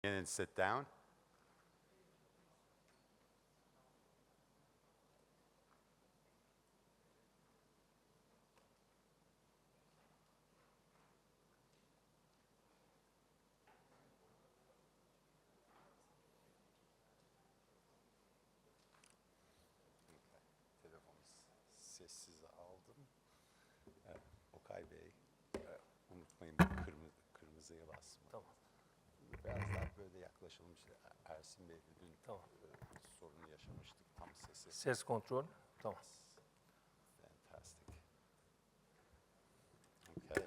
And sit down. Telefonu sessize aldım. Okay Bey, unutmayın kırmızıya basmayı. Tamam. Biraz daha böyle yaklaşalım. İşte Ersin Bey dün Tamam. sorunu yaşamıştık. Tam sesi. Ses kontrol. Tamam. Fantastic. Okay.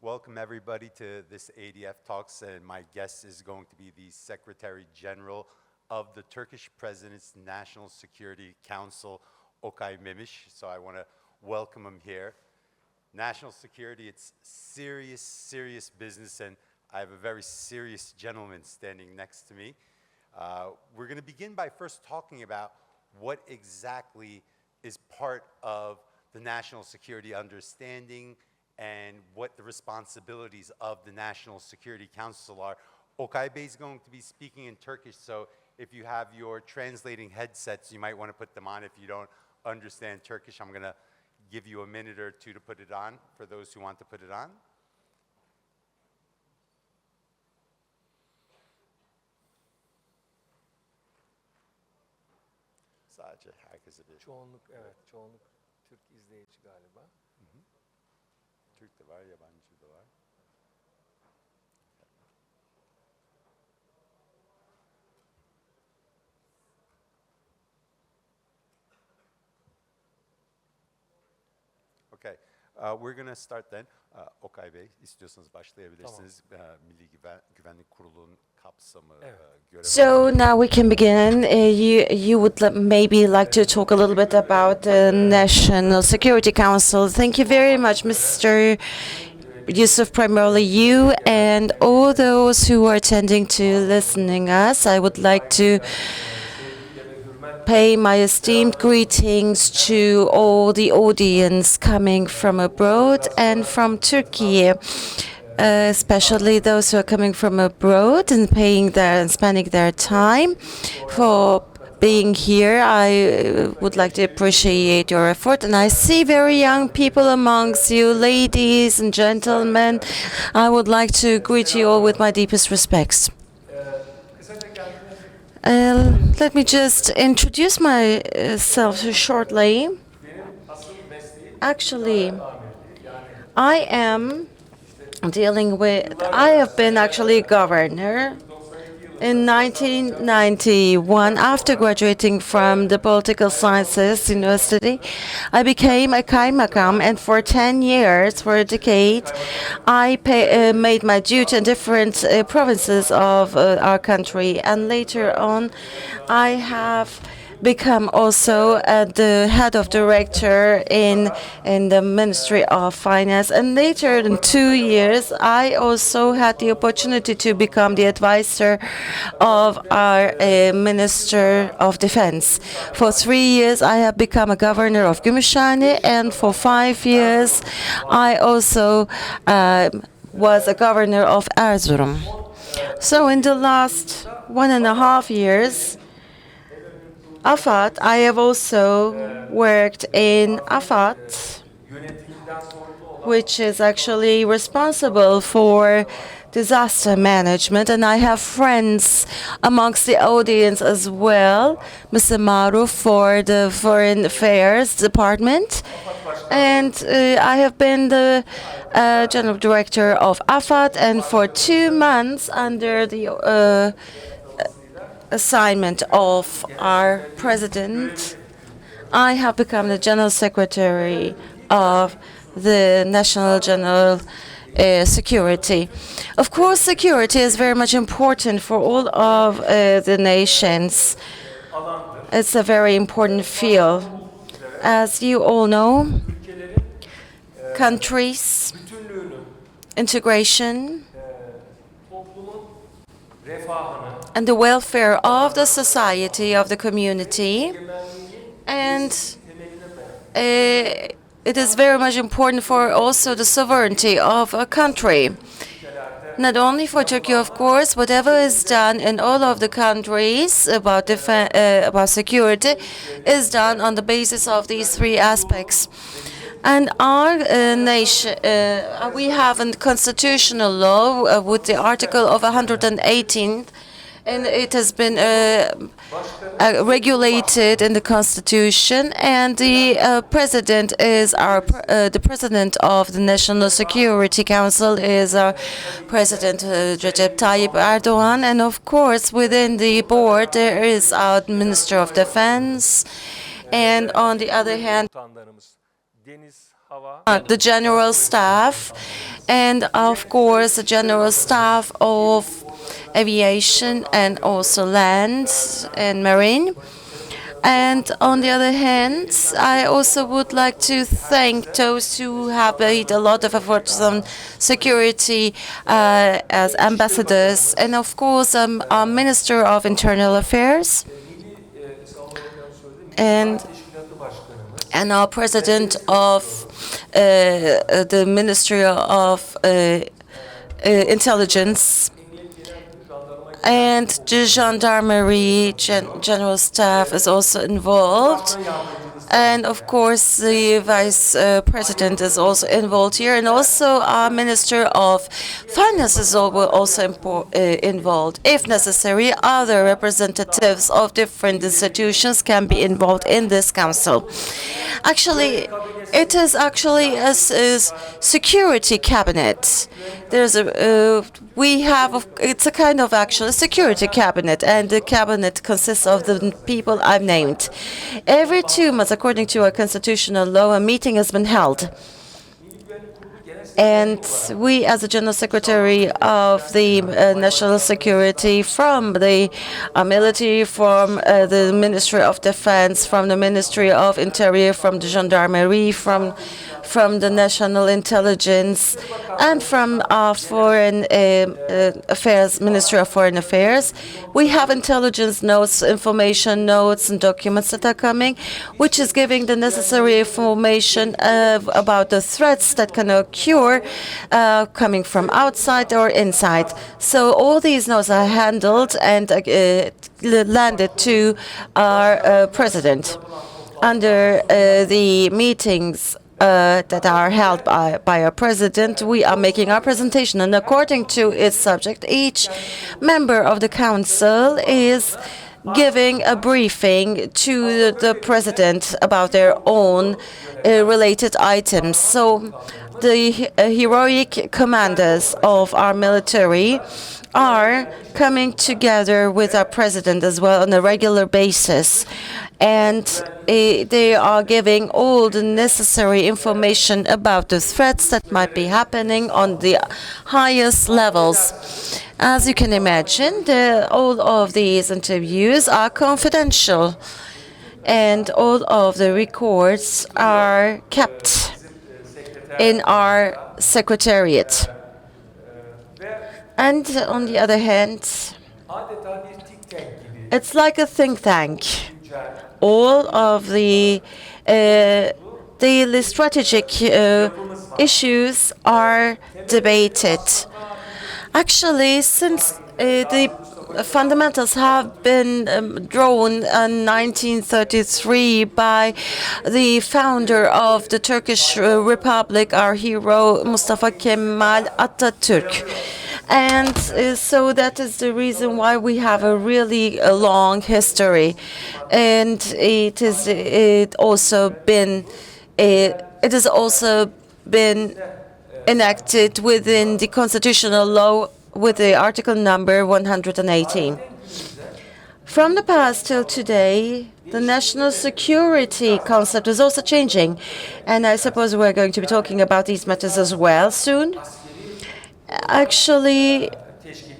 Welcome everybody to this ADF Talks, and my guest is going to be the Secretary General of the Turkish President's National Security Council, Okay Memiş. So I want to welcome him here. National security, it's serious, serious business, and I have a very serious gentleman standing next to me. We're going to begin by first talking about what exactly is part of the national security understanding and what the responsibilities of the National Security Council are. Okay Bey is going to be speaking in Turkish, so if you have your translating headsets, you might want to put them on if you don't understand Turkish. I'm going to give you a minute or two to put it on for those who want to put it on. Sadece herkese bir. Çoğunluk, evet, çoğunluk Türk izleyici galiba. Türk de var, yabancı da var. Okay, we're going to start then. Okay Bey, istiyorsanız başlayabilirsiniz. Milli Güvenlik Kurulu'nun kapsamı, görev. So now we can begin. You would maybe like to talk a little bit about the National Security Council. Thank you very much, Mr. Yusuf, primarily you and all those who are attending to listening us. I would like to pay my esteemed greetings to all the audience coming from abroad and from Turkey, especially those who are coming from abroad and spending their time for being here. I would like to appreciate your effort, and I see very young people amongst you, ladies and gentlemen. I would like to greet you all with my deepest respects. Let me just introduce myself shortly. Actually, I have been actually governor in 1991. After graduating from the Political Sciences University, I became a kaymakam, and for 10 years, for a decade, I made my duty in different provinces of our country. And later on, I have become also the head of director in the Ministry of Finance. And later, in 2 years, I also had the opportunity to become the advisor of our Minister of Defense. For 3 years, I have become a governor of Gümüşhane, and for 5 years, I also was a governor of Erzurum. So in the last 1.5 years, I have also worked in AFAD, which is actually responsible for disaster management, and I have friends amongst the audience as well. Mr. Maruf for the Foreign Affairs Department, and I have been the General Director of AFAD, and for 2 months under the assignment of our president, I have become the General Secretary of the National General Security. Of course, security is very much important for all of the nations. It's a very important field. As you all know, countries, integration, and the welfare of the society, of the community, and it is very much important for also the sovereignty of a country. Not only for Turkey, of course, whatever is done in all of the countries about security is done on the basis of these three aspects. And our nation, we have a constitutional law with the article of 118, and it has been regulated in the constitution. And the president is the president of the National Security Council is our president Recep Tayyip Erdogan. And of course, within the board there is our Minister of Defense, and on the other hand, Komutanlarımız deniz, hava, the general staff, and of course the general staff of aviation and also land and marine. And on the other hand, I also would like to thank those who have made a lot of efforts on security as ambassadors, and of course our Minister of Internal Affairs and our President of the Ministry of Intelligence, and the Gendarmerie General Staff is also involved. And of course, the Vice President is also involved here, and also our Minister of Finance is also involved. If necessary, other representatives of different institutions can be involved in this council. Actually, it is actually a security cabinet. There's it's a kind of actual security cabinet, and the cabinet consists of the people I've named. Every 2 months, according to our constitutional law, a meeting has been held. And we, as the General Secretary of the National Security, from the military, from the Ministry of Defense, from the Ministry of Interior, from the Gendarmerie, from the National Intelligence, and from our Foreign Affairs, Ministry of Foreign Affairs, we have intelligence notes, information notes, and documents that are coming, which is giving the necessary information about the threats that can occur coming from outside or inside. So all these notes are handled and landed to our president. Under the meetings that are held by our president, we are making our presentation, and according to its subject, each member of the council is giving a briefing to the president about their own related items. So the heroic commanders of our military are coming together with our president as well on a regular basis, and they are giving all the necessary information about the threats that might be happening on the highest levels. As you can imagine, all of these interviews are confidential, and all of the records are kept in our secretariat. And on the other hand, it's like a think tank. All of the daily strategic issues are debated. Actually, since the fundamentals have been drawn in 1933 by the founder of the Turkish Republic, our hero Mustafa Kemal Atatürk. And so that is the reason why we have a really long history. And it has also been enacted within the constitutional law with the article number 118. From the past till today, the national security concept is also changing, and I suppose we're going to be talking about these matters as well soon. Actually,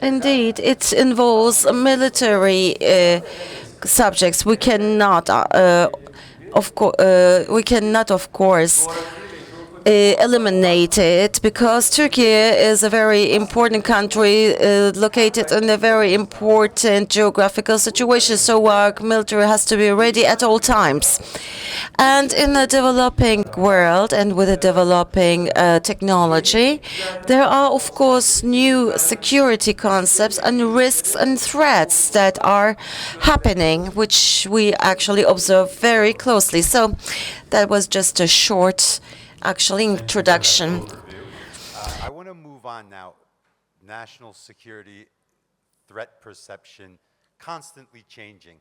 indeed, it involves military subjects. We cannot, of course, eliminated because Turkey is a very important country located in a very important geographical situation, so our military has to be ready at all times. And in the developing world and with a developing technology, there are of course new security concepts and risks and threats that are happening, which we actually observe very closely. So that was just a short introduction. I want to move on now. National security threat perception constantly changing.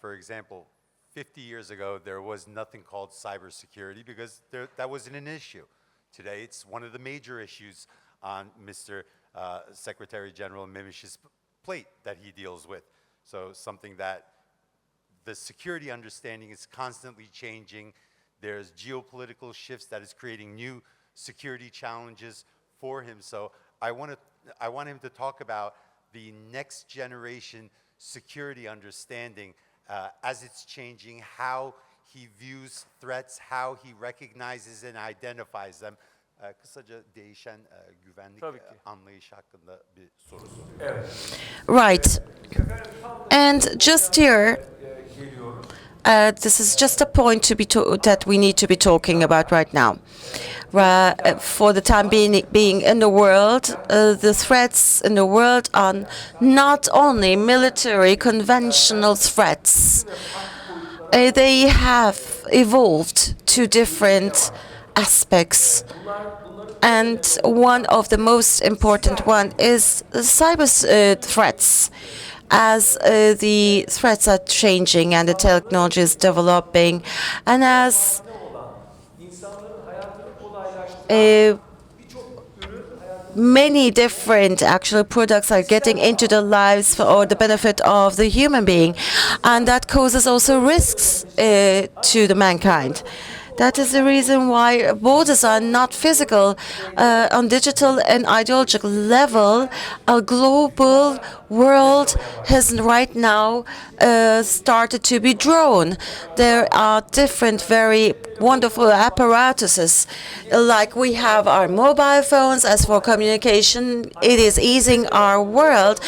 For example, 50 years ago, there was nothing called cybersecurity because that wasn't an issue. Today, it's one of the major issues on Mr. Secretary General Memiş's plate that he deals with. So something that the security understanding is constantly changing. There's geopolitical shifts that is creating new security challenges for him. So I want him to talk about the next generation security understanding as it's changing, how he views threats, how he recognizes and identifies them. Kısaca değişen güvenlik Tabii ki. anlayışı hakkında bir soru soruyorum. Evet. Right. And just here, this is just a point that we need to be talking about right now. For the time being in the world, the threats in the world are not only military conventional threats. They have evolved to different aspects. And one of the most important one is cyber threats. As the threats are changing and the technology is developing, and as many different products are getting into the lives for the benefit of the human being, and that causes also risks to the mankind. That is the reason why borders are not physical. On digital and ideological level, a global world has right now started to be drawn. There are different, very wonderful apparatuses. Like we have our mobile phones. As for communication, it is easing our world,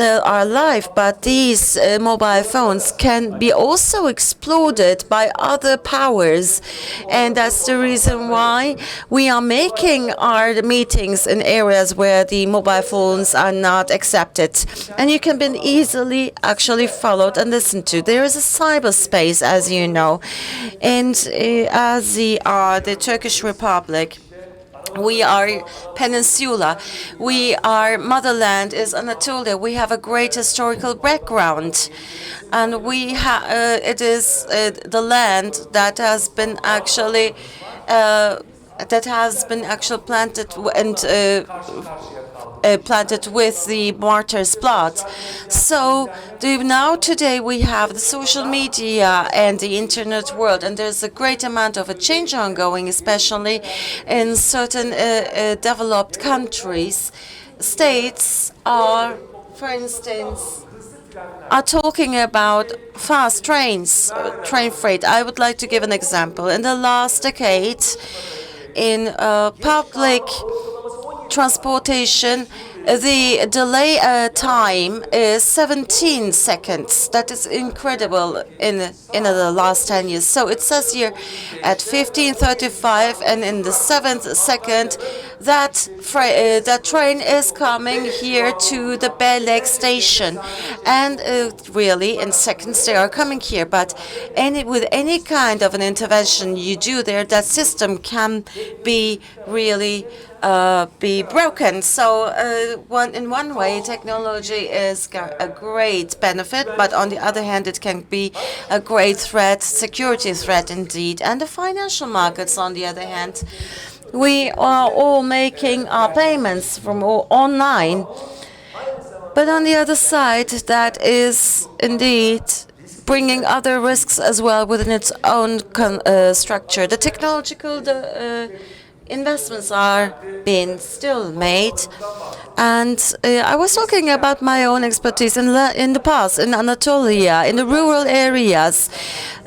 our life. But these mobile phones can be also exploited by other powers. And that's the reason why we are making our meetings in areas where the mobile phones are not accepted. And you can be easily followed and listened to. There is a cyberspace, as you know. And as the Turkish Republic, we are peninsula. Our motherland is Anatolia. We have a great historical background, and it is the land that has been actually planted and planted with the martyr's blood. So now today we have the social media and the internet world, and there's a great amount of a change ongoing, especially in certain developed countries. States are, for instance, are talking about fast trains, train freight. I would like to give an example. In the last decade, in public transportation, the delay time is 17 seconds. That is incredible in the last 10 years. So it says here at 15:35, and in the 7th second, that train is coming here to the Belek station, and really in seconds they are coming here. But with any kind of an intervention you do there, that system can be really be broken. So in one way, technology is a great benefit, but on the other hand, it can be a great threat, security threat indeed. And the financial markets, on the other hand, we are all making our payments from online. But on the other side, that is indeed bringing other risks as well within its own structure. The technological investments are being still made. And I was talking about my own expertise in the past, in Anatolia, in the rural areas.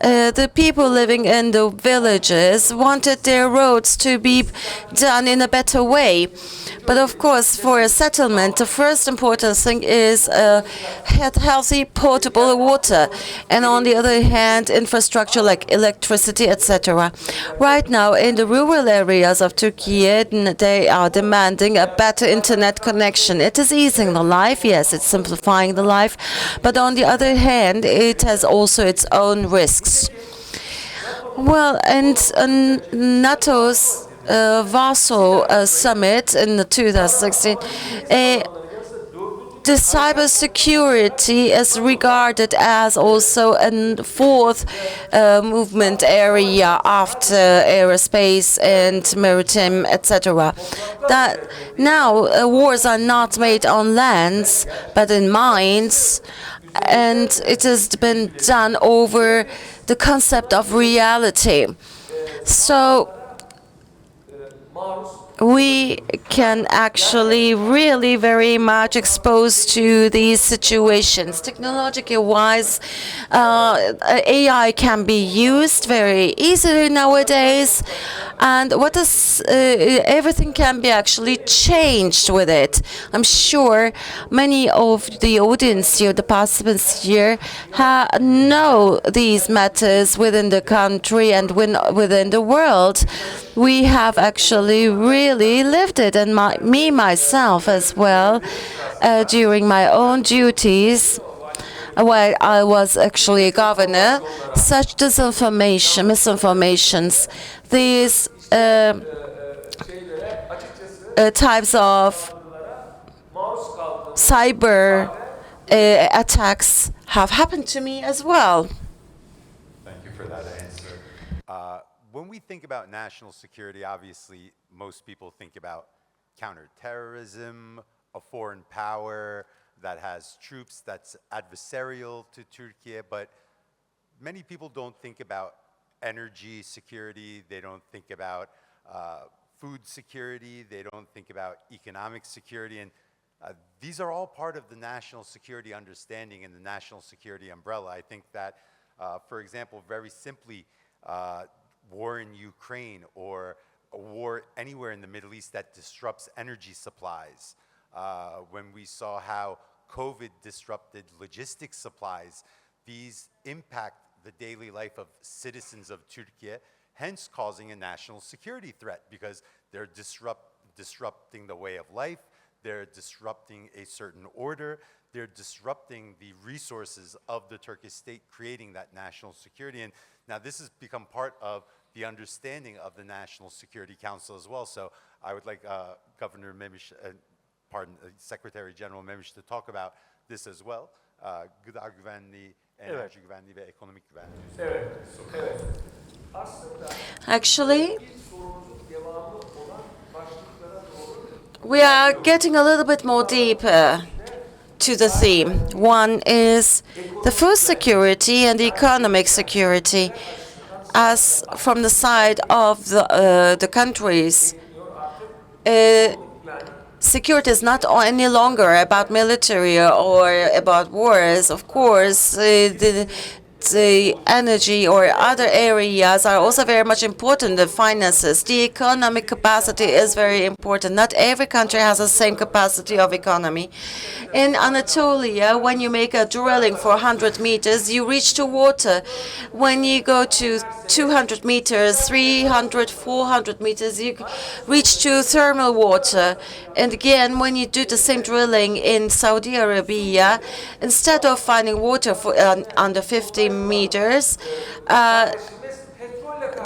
The people living in the villages wanted their roads to be done in a better way. But of course, for a settlement, the first important thing is healthy, potable water, and on the other hand, infrastructure like electricity, etc. Right now, in the rural areas of Turkey, they are demanding a better internet connection. It is easing the life, yes, it's simplifying the life, but on the other hand, it has also its own risks. Well, and NATO's Warsaw summit in 2016, the cybersecurity is regarded as also a fourth movement area after aerospace and maritime, etc. That now wars are not made on lands, but in mines, and it has been done over the concept of reality. So we can actually really very much expose to these situations. Technologically wise, AI can be used very easily nowadays, and everything can be actually changed with it. I'm sure many of the audience here, the participants here, know these matters within the country and within the world. We have actually really lived it, and me myself as well, during my own duties, while I was actually a governor. Such misinformations, these types of cyber attacks have happened to me as well. Thank you for that answer. When we think about national security, obviously, most people think about counterterrorism, a foreign power that has troops that's adversarial to Turkey, but many people don't think about energy security, they don't think about food security, they don't think about economic security, and these are all part of the national security understanding and the national security umbrella. I think that, for example, very simply, war in Ukraine or a war anywhere in the Middle East that disrupts energy supplies. When we saw how COVID disrupted logistics supplies, these impact the daily life of citizens of Turkey, hence causing a national security threat because they're disrupting the way of life, they're disrupting a certain order, they're disrupting the resources of the Turkish state, creating that national security. And now this has become part of the understanding of the National Security Council as well. So I would like Governor Memiş, Secretary General Memiş to talk about this as well. Gıda güvenliği, enerji güvenliği ve ekonomik güvenliği. Evet, evet. Aslında Actually, sorumuzun devamı olan başlıklara doğru we are getting a little bit more deeper to the theme. One is the food security and the economic security. As from the side of the countries, security is not any longer about military or about wars. Of course, the energy or other areas are also very much important, the finances. The economic capacity is very important. Not every country has the same capacity of economy. In Anatolia, when you make a drilling for 100 meters, you reach to water. When you go to 200 meters, 300, 400 meters, you reach to thermal water. And again, when you do the same drilling in Saudi Arabia, instead of finding water for under 50 meters,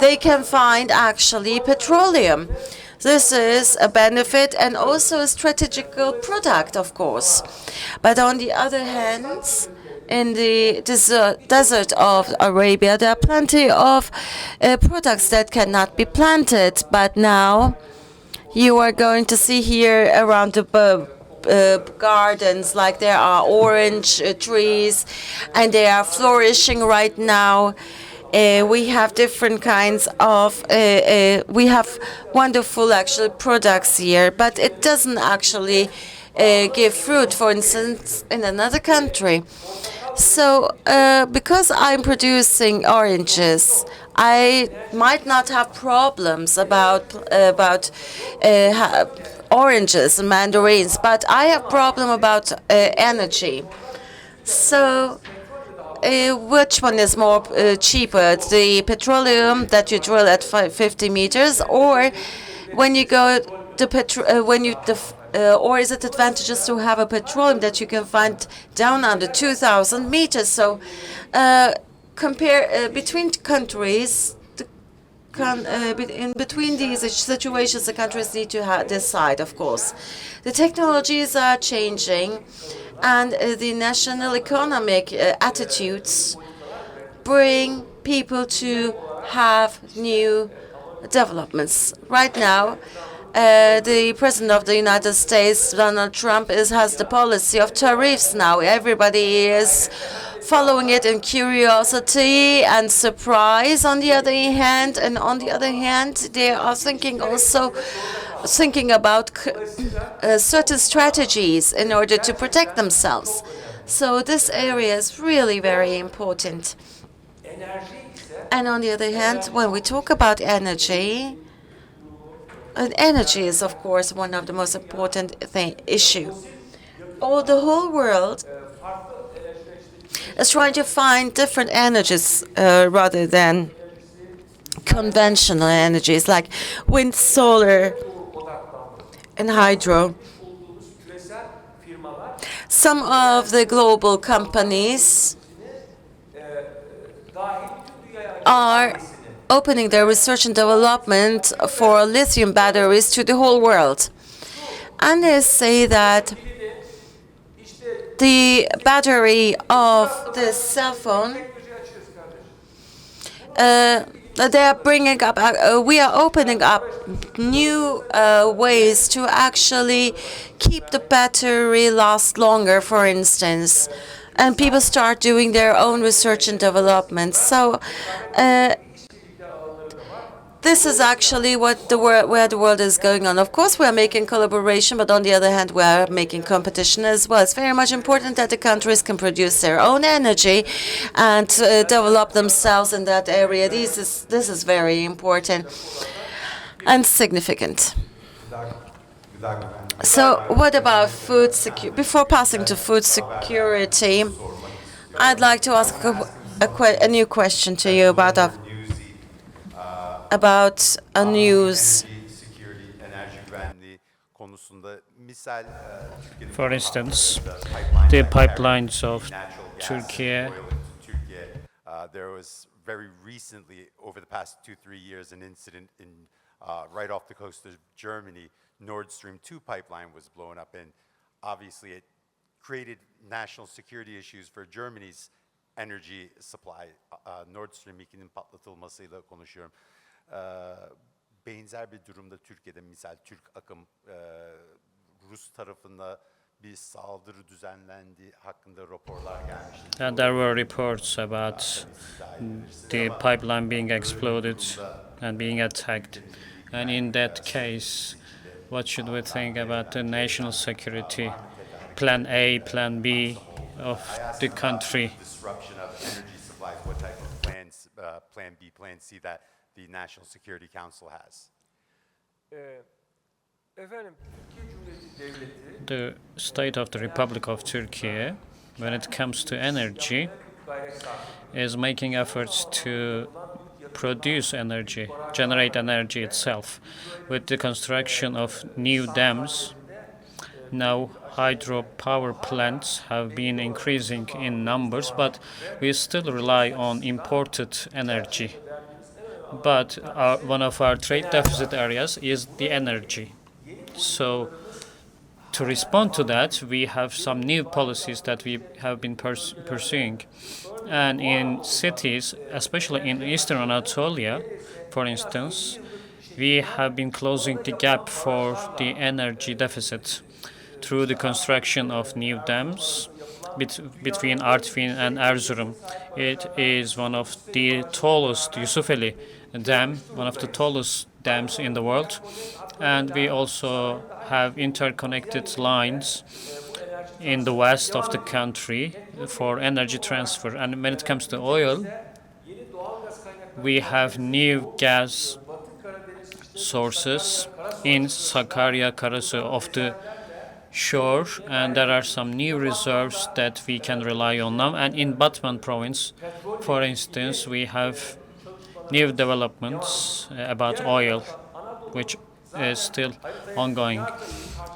they can find actually petroleum. This is a benefit and also a strategical product, of course. But on the other hand, in the desert of Arabia, there are plenty of products that cannot be planted. But now you are going to see here around the gardens, like there are orange trees, and they are flourishing right now. We have different kinds of, we have wonderful actual products here, but it doesn't actually give fruit, for instance, in another country. So because I'm producing oranges, I might not have problems about oranges and mandarins, but I have problem about energy. So which one is more cheaper, the petroleum that you drill at 50 meters, or when you go or is it advantageous to have a petroleum that you can find down under 2,000 meters? So compare between countries. In between these situations, the countries need to decide, of course. The technologies are changing, and the national economic attitudes bring people to have new developments. Right now, the President of the United States, Donald Trump, has the policy of tariffs now. Everybody is following it in curiosity and surprise on the other hand, and on the other hand, they are thinking about certain strategies in order to protect themselves. So this area is really very important. And on the other hand, when we talk about energy, and energy is, of course, one of the most important issue. The whole world is trying to find different energies rather than conventional energies like wind, solar, and hydro. Some of the global companies are opening their research and development for lithium batteries to the whole world. And they say that the battery of the cell phone, they are bringing up, we are opening up new ways to actually keep the battery last longer, for instance. And people start doing their own research and development. So this is actually where the world is going on. Of course, we are making collaboration, but on the other hand, we are making competition as well. It's very much important that the countries can produce their own energy and develop themselves in that area. This is very important and significant. So what about food security? Before passing to food security, I'd like to ask a new question to you about a news. For instance, the pipelines of Turkey. There was very recently, over the past 2-3 years, an incident in right off the coast of Germany. Nord Stream 2 pipeline was blown up, and obviously it created national security issues for Germany's energy supply. Nord Stream 2'nin patlatılmasıyla konuşuyorum. Benzer bir durumda Türkiye'de misal Türk akım Rus tarafında bir saldırı düzenlendiği hakkında raporlar gelmişti. And there were reports about the pipeline being exploded and being attacked. And in that case, what should we think about the national security plan A, plan B of the country? Disruption of energy supplies, what type of plans, plan B, plan C that the National Security Council has? The state of the Republic of Turkey, when it comes to energy, is making efforts to produce energy, generate energy itself. With the construction of new dams, now hydropower plants have been increasing in numbers, but we still rely on imported energy. But one of our trade deficit areas is the energy. So to respond to that, we have some new policies that we have been pursuing. And in cities, especially in Eastern Anatolia, for instance, we have been closing the gap for the energy deficit through the construction of new dams between Artvin and Erzurum. It is one of the tallest Yusufeli Dam, one of the tallest dams in the world. And we also have interconnected lines in the west of the country for energy transfer. And when it comes to oil, we have new gas sources in Sakarya, Karasu of the shore, and there are some new reserves that we can rely on now. And in Batman province, for instance, we have new developments about oil, which is still ongoing.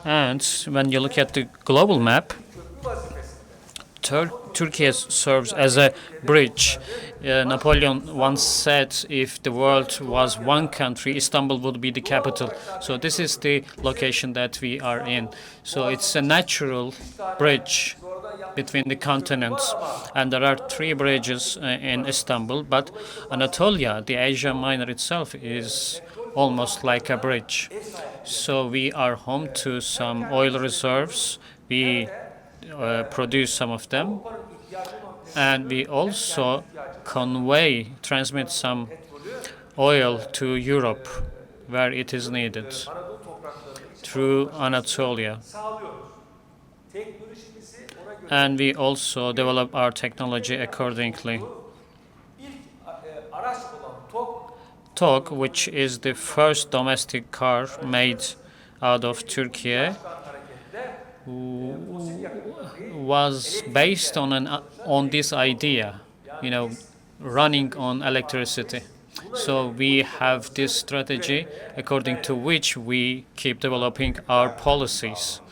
And when you look at the global map, Turkey serves as a bridge. Napoleon once said, if the world was one country, Istanbul would be the capital. So this is the location that we are in. So it's a natural bridge between the continents. And there are 3 bridges in Istanbul, but Anatolia, the Asia Minor itself, is almost like a bridge. So we are home to some oil reserves. We produce some of them, and we also transmit some oil to Europe where it is needed through Anatolia. And we also develop our technology accordingly. TOG, which is the first domestic car made out of Turkey, was based on this idea, running on electricity. So we have this strategy according to which we keep developing our policies.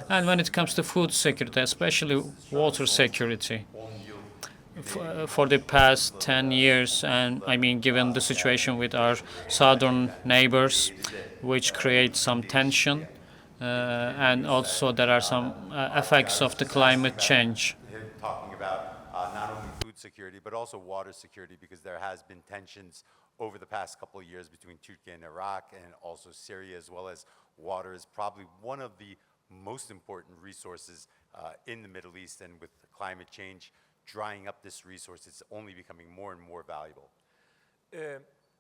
And when it comes to food security, especially water security, for the past 10 years, and I mean, given the situation with our southern neighbors, which creates some tension, and also there are some effects of the climate change. Talking about not only food security, but also water security, because there has been tensions over the past couple of years between Turkey and Iraq, and also Syria, as well as water is probably one of the most important resources in the Middle East, and with climate change drying up this resource, it's only becoming more and more valuable.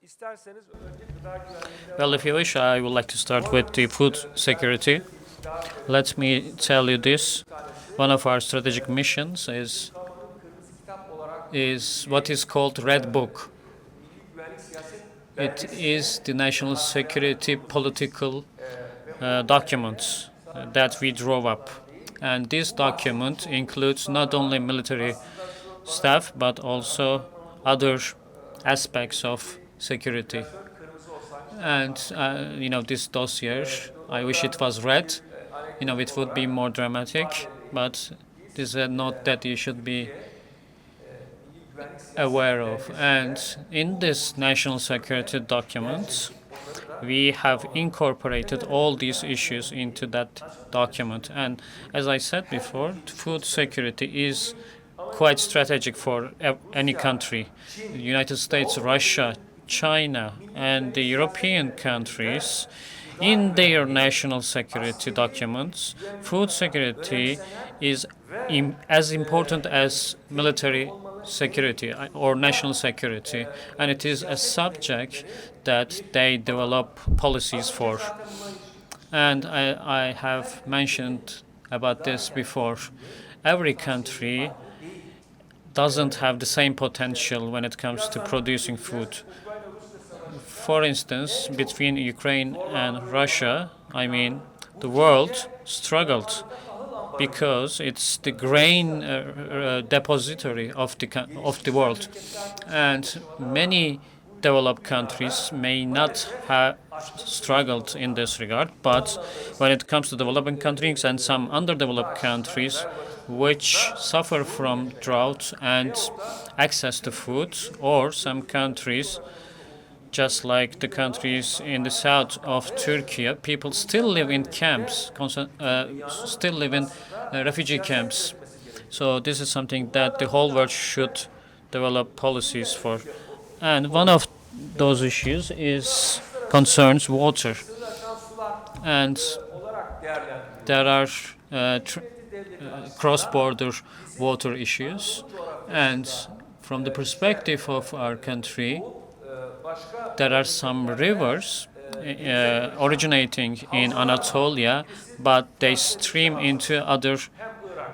İsterseniz önce gıda güvenliğinden Well, if you wish, I would like to start with the food security. Let me tell you this. One of our strategic missions is what is called Red Book. It is the national security political documents that we drove up. And this document includes not only military staff, but also other aspects of security. And, this dossier, I wish it was red. It would be more dramatic, but this is a note that you should be aware of. And in this national security document, we have incorporated all these issues into that document. And as I said before, food security is quite strategic for any country. The United States, Russia, China, and the European countries, in their national security documents, food security is as important as military security or national security, and it is a subject that they develop policies for. And I have mentioned about this before. Every country doesn't have the same potential when it comes to producing food. For instance, between Ukraine and Russia, the world struggled because it's the grain depository of the world, and many developed countries may not have struggled in this regard, but when it comes to developing countries and some underdeveloped countries which suffer from drought and access to food, or some countries just like the countries in the south of Turkey, people still live in camps, still live in refugee camps. So this is something that the whole world should develop policies for. And one of those issues concerns water. And there are cross-border water issues. And from the perspective of our country, there are some rivers originating in Anatolia, but they stream into other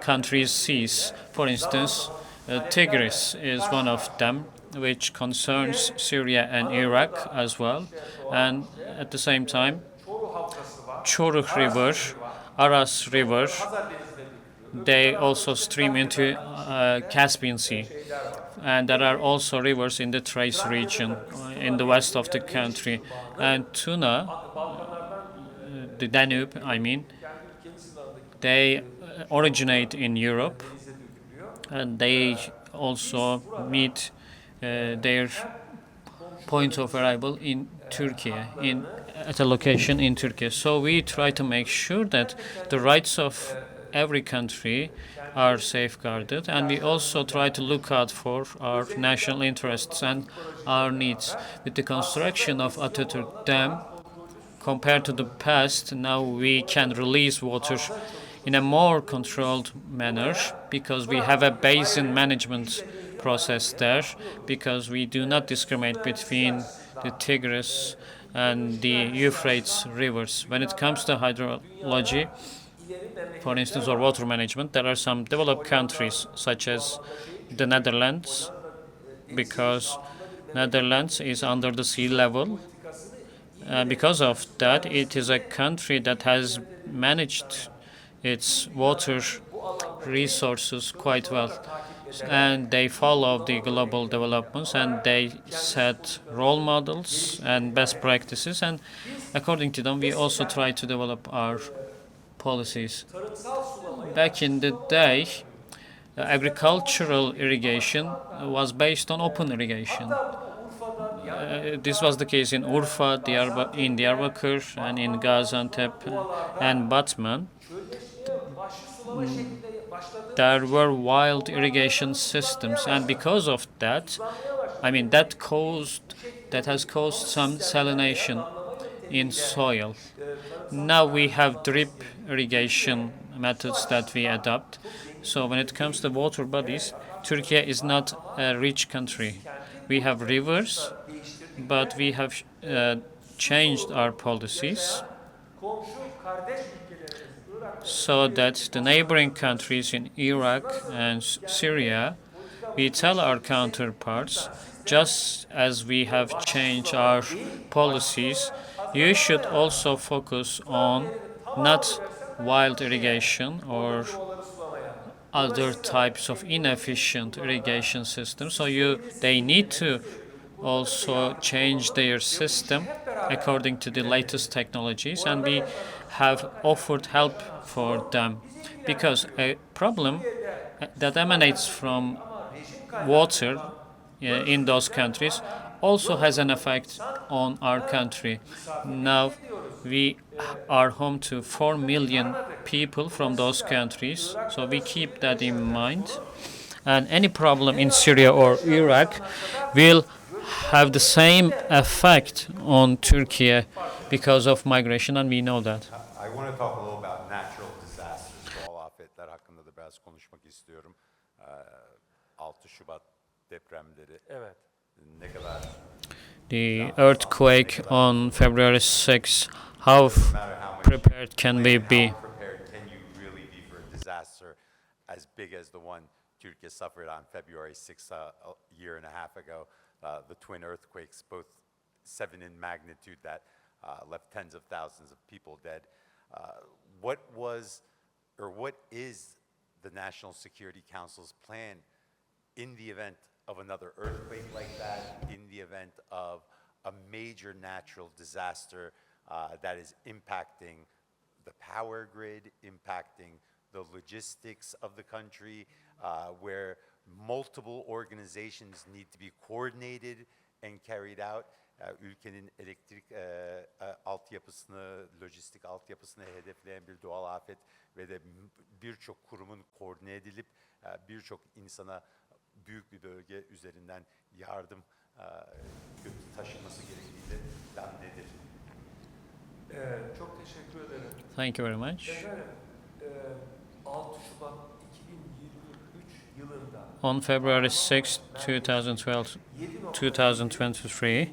countries' seas. For instance, Tigris is one of them, which concerns Syria and Iraq as well. And at the same time, Çoruh River, Aras River, they also stream into Caspian Sea. And there are also rivers in the Thrace region, in the west of the country. And Tuna, the Danube, I mean, they originate in Europe, and they also meet their point of arrival in Turkey, at a location in Turkey. So we try to make sure that the rights of every country are safeguarded, and we also try to look out for our national interests and our needs. With the construction of Atatürk Dam, compared to the past, now we can release water in a more controlled manner because we have a basin management process there, because we do not discriminate between the Tigris and the Euphrates rivers. When it comes to hydrology, for instance, or water management, there are some developed countries such as the Netherlands, because Netherlands is under the sea level. Because of that, it is a country that has managed its water resources quite well. And they follow the global developments, and they set role models and best practices. And according to them, we also try to develop our policies. Back in the day, agricultural irrigation was based on open irrigation. This was the case in Urfa, in Diyarbakır, and in Gaziantep and Batman. There were wild irrigation systems, and because of that, that has caused some salination in soil. Now we have drip irrigation methods that we adopt. So when it comes to water bodies, Turkey is not a rich country. We have rivers, but we have changed our policies so that the neighboring countries in Iraq and Syria, we tell our counterparts, just as we have changed our policies, you should also focus on not wild irrigation or other types of inefficient irrigation systems. So they need to also change their system according to the latest technologies, and we have offered help for them, because a problem that emanates from water in those countries also has an effect on our country. Now we are home to 4 million people from those countries, so we keep that in mind. And any problem in Syria or Iraq will have the same effect on Turkey because of migration, and we know that. I want to talk a little about natural disasters, doğal afetler hakkında da biraz konuşmak istiyorum. 6 Şubat depremleri. Evet. Ne kadar The earthquake on February 6, how prepared can we be? How prepared can you really be for a disaster as big as the one Turkey suffered on February 6 a year and a half ago? The twin earthquakes, both 7 in magnitude, that left tens of thousands of people dead. What is the National Security Council's plan in the event of another earthquake like that, in the event of a major natural disaster that is impacting the power grid, impacting the logistics of the country, where multiple organizations need to be coordinated and carried out? Ülkenin elektrik altyapısını, lojistik altyapısını hedefleyen bir doğal afet ve de birçok kurumun koordine edilip birçok insana büyük bir bölge üzerinden yardım taşınması gerektiğinde plan nedir? Çok teşekkür ederim. Thank you very much. Efendim, On February 6, 2023,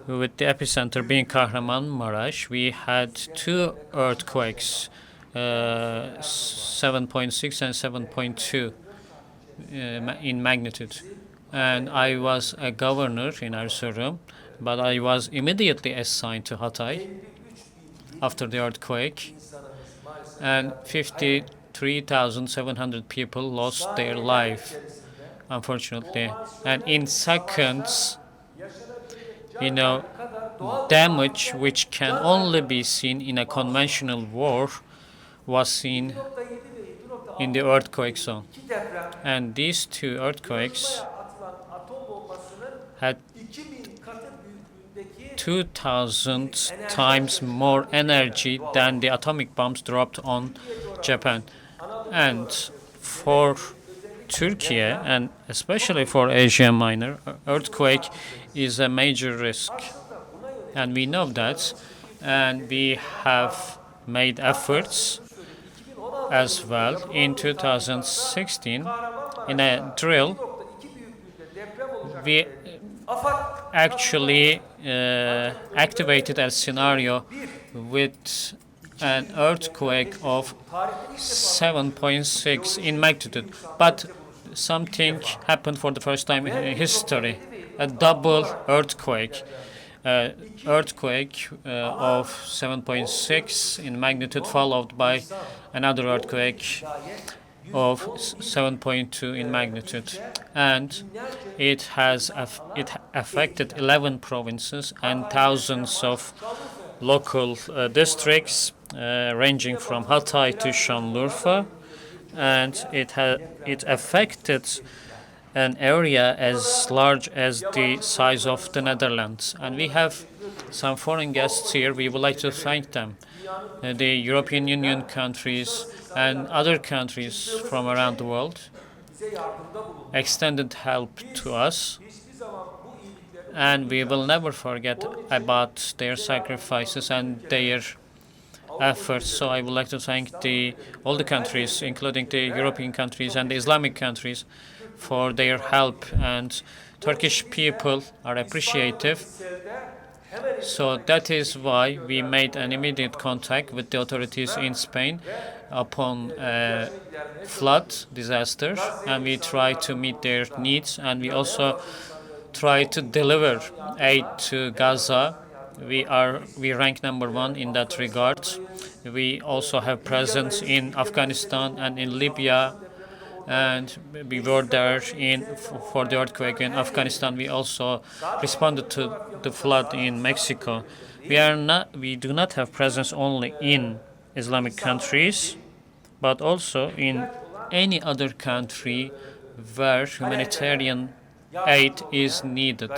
with the epicenter being Kahramanmaraş, we had two earthquakes, 7.6 and 7.2 in magnitude. And I was a governor in Erzurum, but I was immediately assigned to Hatay after the earthquake, and 53,700 people lost their life, unfortunately. And in seconds, damage which can only be seen in a conventional war was seen in the earthquake zone. And these two earthquakes had 2,000 times more energy than the atomic bombs dropped on Japan. And for Turkey, and especially for Asia Minor, earthquake is a major risk. And we know that, and we have made efforts as well. In 2016, in a drill, we actually activated a scenario with an earthquake of 7.6 in magnitude. But something happened for the first time in history, a double earthquake. Earthquake of 7.6 in magnitude, followed by another earthquake of 7.2 in magnitude, and it affected 11 provinces and thousands of local districts, ranging from Hatay to Şanlıurfa, and it affected an area as large as the size of the Netherlands. And we have some foreign guests here. We would like to thank them, the European Union countries and other countries from around the world extended help to us, and we will never forget about their sacrifices and their efforts. So I would like to thank all the countries, including the European countries and the Islamic countries, for their help, and Turkish people are appreciative. So that is why we made an immediate contact with the authorities in Spain upon a flood disaster, and we try to meet their needs, and we also try to deliver aid to Gaza. We rank #1 in that regard. We also have presence in Afghanistan and in Libya, and we were there for the earthquake in Afghanistan. We also responded to the flood in Mexico. We do not have presence only in Islamic countries, but also in any other country where humanitarian aid is needed.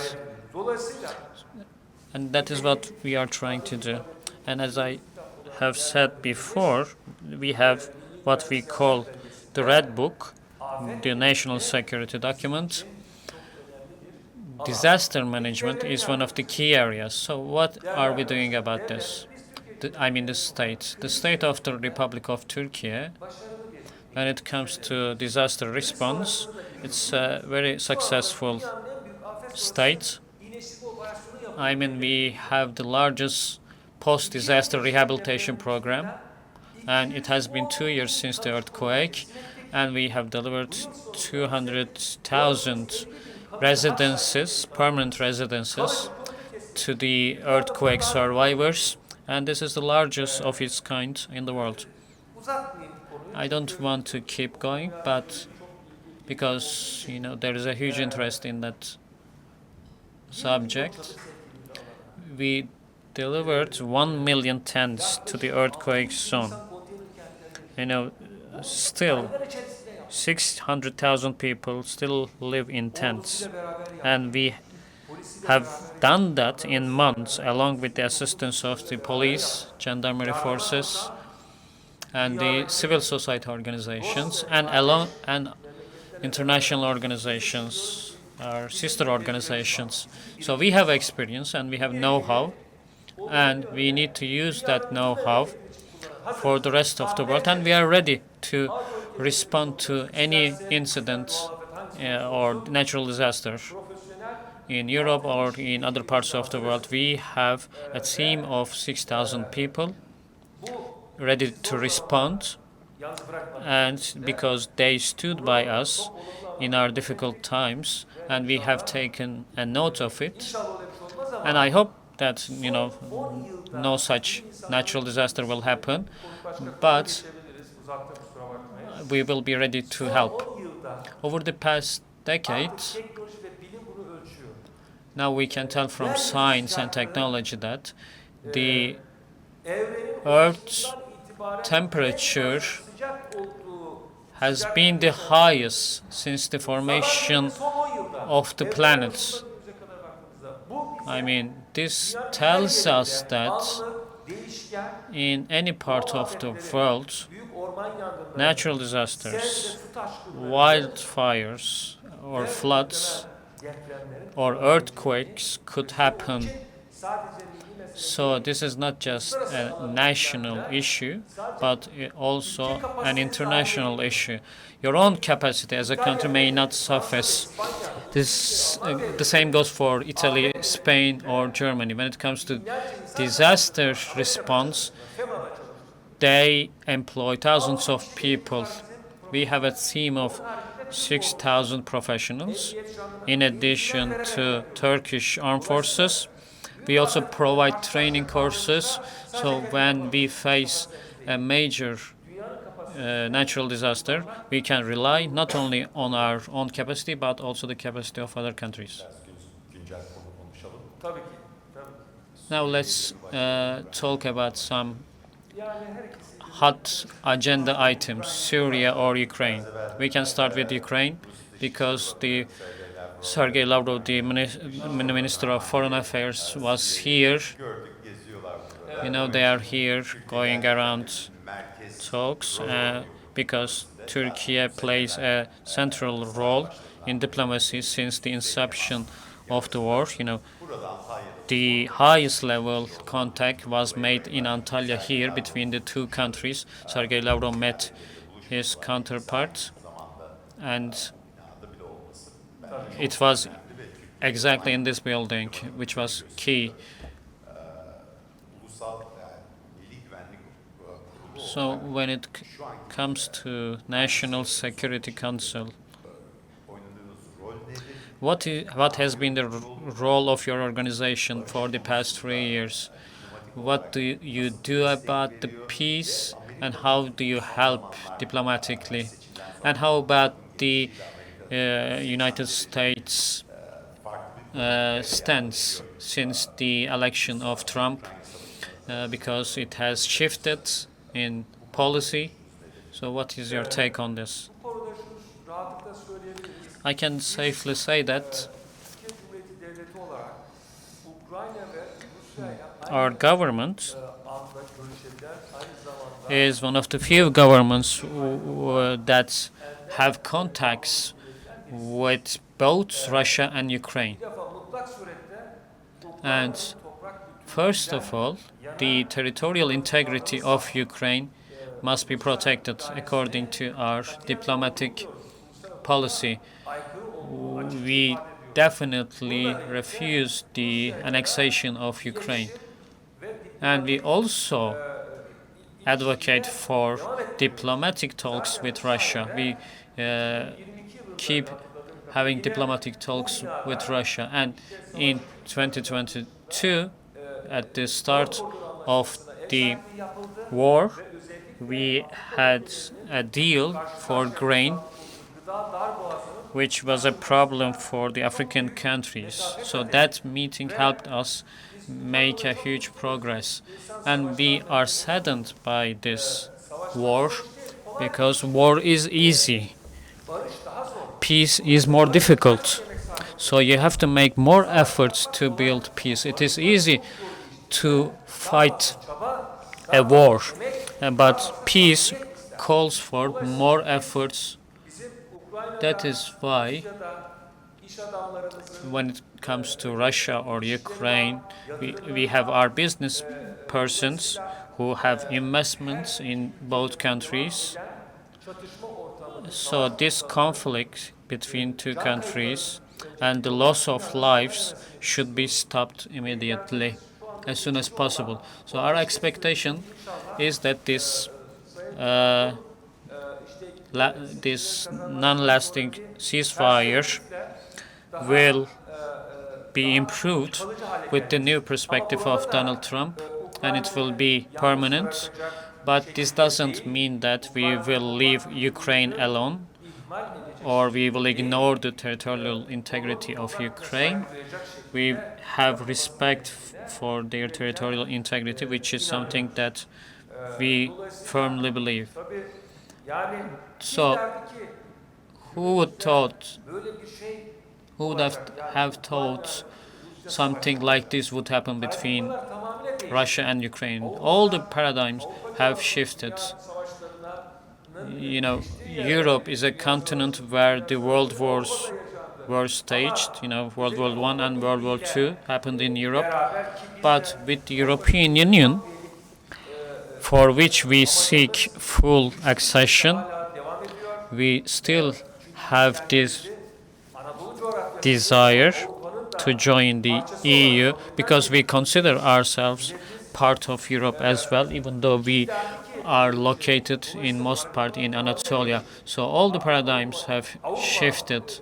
And that is what we are trying to do. And as I have said before, we have what we call the Red Book, the national security document. Disaster management is one of the key areas. So what are we doing about this? The state of the Republic of Turkey, when it comes to disaster response, it's a very successful state. We have the largest post-disaster rehabilitation program, and it has been 2 years since the earthquake, and we have delivered 200,000 residences, permanent residences, to the earthquake survivors, and this is the largest of its kind in the world. I don't want to keep going, but because there is a huge interest in that subject, we delivered 1 million tents to the earthquake zone. Still 600,000 people still live in tents, and we have done that in months, along with the assistance of the police, gendarmerie forces, and the civil society organizations, and international organizations, our sister organizations. So we have experience and we have know-how, and we need to use that know-how for the rest of the world, and we are ready to respond to any incident or natural disaster in Europe or in other parts of the world. We have a team of 6,000 people ready to respond, and because they stood by us in our difficult times, and we have taken a note of it. And I hope that no such natural disaster will happen, but we will be ready to help. Over the past decade, now we can tell from science and technology that the Earth's temperature has been the highest since the formation of the planets. I mean, this tells us that in any part of the world, natural disasters, wildfires, or floods, or earthquakes could happen. So this is not just a national issue, but also an international issue. Your own capacity as a country may not suffice. The same goes for Italy, Spain, or Germany. When it comes to disaster response, they employ thousands of people. We have a team of 6,000 professionals, in addition to Turkish armed forces. We also provide training courses, so when we face a major natural disaster, we can rely not only on our own capacity, but also the capacity of other countries. Now let's talk about some hot agenda items, Syria or Ukraine. We can start with Ukraine because the Sergei Lavrov, the Minister of Foreign Affairs, was here. They are here going around talks because Turkey plays a central role in diplomacy since the inception of the war. The highest level contact was made in Antalya here between the two countries. Sergei Lavrov met his counterpart, and it was exactly in this building, which was key. So when it comes to National Security Council, what has been the role of your organization for the past 3 years? What do you do about the peace, and how do you help diplomatically? And how about the United States stance since the election of Trump, because it has shifted in policy? So what is your take on this? I can safely say that our government is one of the few governments that have contacts with both Russia and Ukraine. And first of all, the territorial integrity of Ukraine must be protected according to our diplomatic policy. We definitely refuse the annexation of Ukraine. And we also advocate for diplomatic talks with Russia. We keep having diplomatic talks with Russia. And in 2022, at the start of the war, we had a deal for grain, which was a problem for the African countries. So that meeting helped us make a huge progress. And we are saddened by this war, because war is easy. Peace is more difficult. So you have to make more efforts to build peace. It is easy to fight a war, but peace calls for more efforts. That is why when it comes to Russia or Ukraine, we have our business persons who have investments in both countries. çatışma ortamı So this conflict between two countries and the loss of lives should be stopped immediately, as soon as possible. So our expectation is that this non-lasting ceasefire will be improved with the new perspective of Donald Trump, and it will be permanent. But this doesn't mean that we will leave Ukraine alone or we will ignore the territorial integrity of Ukraine. We have respect for their territorial integrity, which is something that we firmly believe. yani So, derdi ki who would thought, böyle bir şey who would have thought something like this would happen between tamamıyla değil. Russia and Ukraine? All the paradigms have shifted. You know, Europe is a continent where the world wars were staged. You know, World War I and World War II happened in Europe. But with the European Union, for which we seek full accession, we still have this desire to join the EU because we consider ourselves part of Europe as well, even though we are located in most part in Anatolia. So all the paradigms have shifted.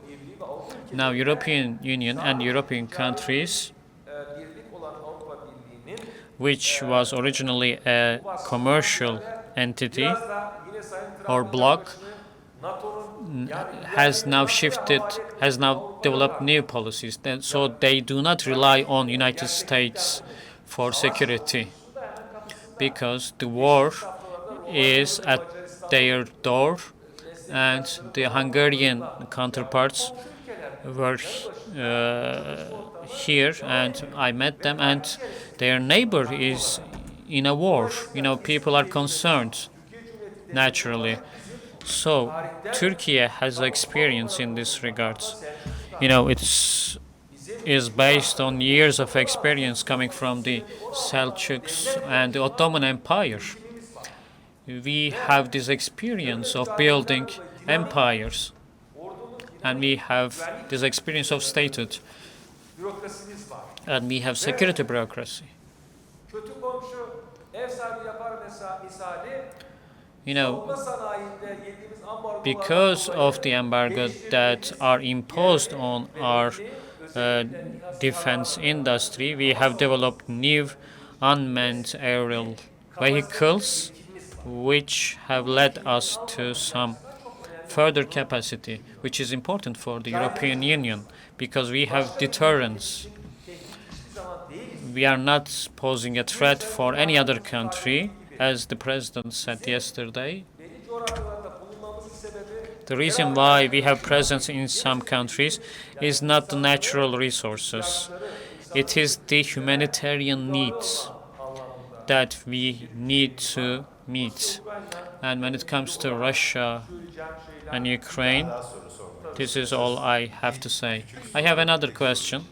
Now European Union and European countries, which was originally a commercial entity or bloc, has now developed new policies. So they do not rely on United States for security because the war is at their door, and the Hungarian counterparts were here, and I met them, and their neighbor is in a war. You know, people are concerned, naturally. So Turkey has experience in this regards. You know, it's is based on years of experience coming from the Seljuks and the Ottoman Empire. We have this experience of building empires, and we have this experience of statehood, Bürokrasimiz var. and we have security bureaucracy. Kötü komşu ev sahibi yapar misali You know, savunma sanayinde yediğimiz ambargolardan because of the embargo that are imposed on our defense industry, we have developed new unmanned aerial vehicles, which have led us to some further capacity, which is important for the European Union because we have deterrence. We are not posing a threat for any other country, as the president said yesterday. The reason why we have presence in some countries is not the natural resources. It is the humanitarian needs that we need to meet. And when it comes to Russia and Ukraine, this is all I have to say. I have another question.